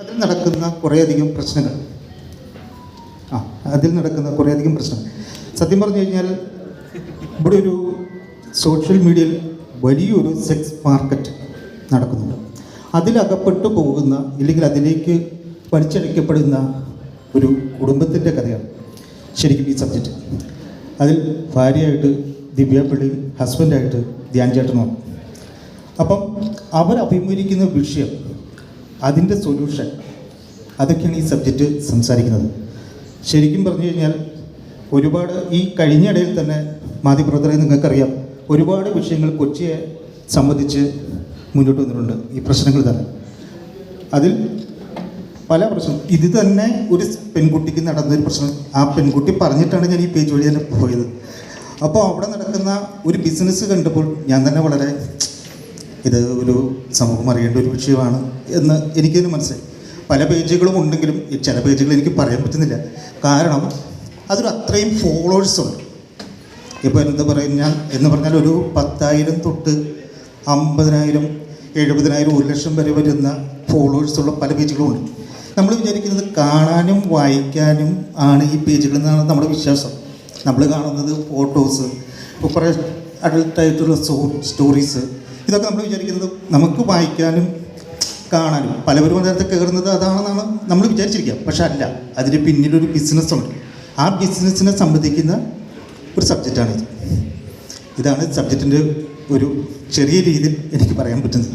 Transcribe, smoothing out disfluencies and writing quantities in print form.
അതിൽ നടക്കുന്ന കുറേയധികം പ്രശ്നങ്ങൾ സത്യം പറഞ്ഞു കഴിഞ്ഞാൽ ഇവിടെ ഒരു സോഷ്യൽ മീഡിയയിൽ വലിയൊരു സെക്സ് മാർക്കറ്റ് നടക്കുന്നുണ്ട്. അതിലകപ്പെട്ടു പോകുന്ന ഇല്ലെങ്കിൽ അതിലേക്ക് വലിച്ചടിക്കപ്പെടുന്ന ഒരു കുടുംബത്തിൻ്റെ കഥയാണ് ശരിക്കും ഈ സബ്ജക്റ്റ്. അതിൽ ഭാര്യയായിട്ട് ദിവ്യ പിള്ളയും ഹസ്ബൻഡായിട്ട് ധ്യാൻ ചേട്ടനുമാണ്. അപ്പം അവർ അഭിമുഖീകരിക്കുന്ന വിഷയം, അതിൻ്റെ സൊല്യൂഷൻ, അതൊക്കെയാണ് ഈ സബ്ജക്റ്റ് സംസാരിക്കുന്നത്. ശരിക്കും പറഞ്ഞു കഴിഞ്ഞാൽ ഒരുപാട് ഈ കഴിഞ്ഞിടയിൽ തന്നെ മാധ്യമപ്രവർത്തകരെ നിങ്ങൾക്കറിയാം, ഒരുപാട് വിഷയങ്ങൾ കൊച്ചിയെ സംബന്ധിച്ച് മുന്നോട്ട് വന്നിട്ടുണ്ട്. ഈ പ്രശ്നങ്ങൾ തന്നെ അതിൽ പല പ്രശ്നം, ഇത് തന്നെ ഒരു പെൺകുട്ടിക്ക് നടന്നൊരു പ്രശ്നം. ആ പെൺകുട്ടി പറഞ്ഞിട്ടാണ് ഞാൻ ഈ പേജ് വഴി തന്നെ പോയത്. അപ്പോൾ അവിടെ നടക്കുന്ന ഒരു ബിസിനസ് കണ്ടപ്പോൾ ഞാൻ തന്നെ വളരെ ഇത് ഒരു സമൂഹം അറിയേണ്ട ഒരു വിഷയമാണ് എന്ന് എനിക്കതിന് മനസ്സിലായി. പല പേജുകളും ഉണ്ടെങ്കിലും ചില പേജുകൾ എനിക്ക് പറയാൻ പറ്റുന്നില്ല. കാരണം അതൊരു അത്രയും ഫോളോവേഴ്സുണ്ട്. ഇപ്പോൾ എന്താ പറഞ്ഞാൽ ഒരു 10,000 തൊട്ട് 50,000, 70,000, 1,00,000 വരെ വരുന്ന ഫോളോവേഴ്സുള്ള പല പേജുകളും ഉണ്ട്. നമ്മൾ വിചാരിക്കുന്നത് കാണാനും വായിക്കാനും ആണ് ഈ പേജുകളിൽ നിന്നാണ് നമ്മുടെ വിശ്വാസം. നമ്മൾ കാണുന്നത് ഫോട്ടോസ്, ഇപ്പോൾ കുറേ അഡൾട്ടായിട്ടുള്ള സ്റ്റോറീസ്, ഇതൊക്കെ നമ്മൾ വിചാരിക്കുന്നത് നമുക്ക് വായിക്കാനും കാണാനും. പലവരും അതിനകത്ത് കയറുന്നത് അതാണെന്നാണ് നമ്മൾ വിചാരിച്ചിരിക്കുക. പക്ഷെ അല്ല, അതിന് പിന്നിലൊരു ബിസിനസ്സുണ്ട്. ആ ബിസിനസ്സിനെ സംബന്ധിക്കുന്ന ഒരു സബ്ജക്റ്റാണിത്. ഇതാണ് സബ്ജക്റ്റിൻ്റെ ഒരു ചെറിയ രീതിയിൽ എനിക്ക് പറയാൻ പറ്റുന്നത്.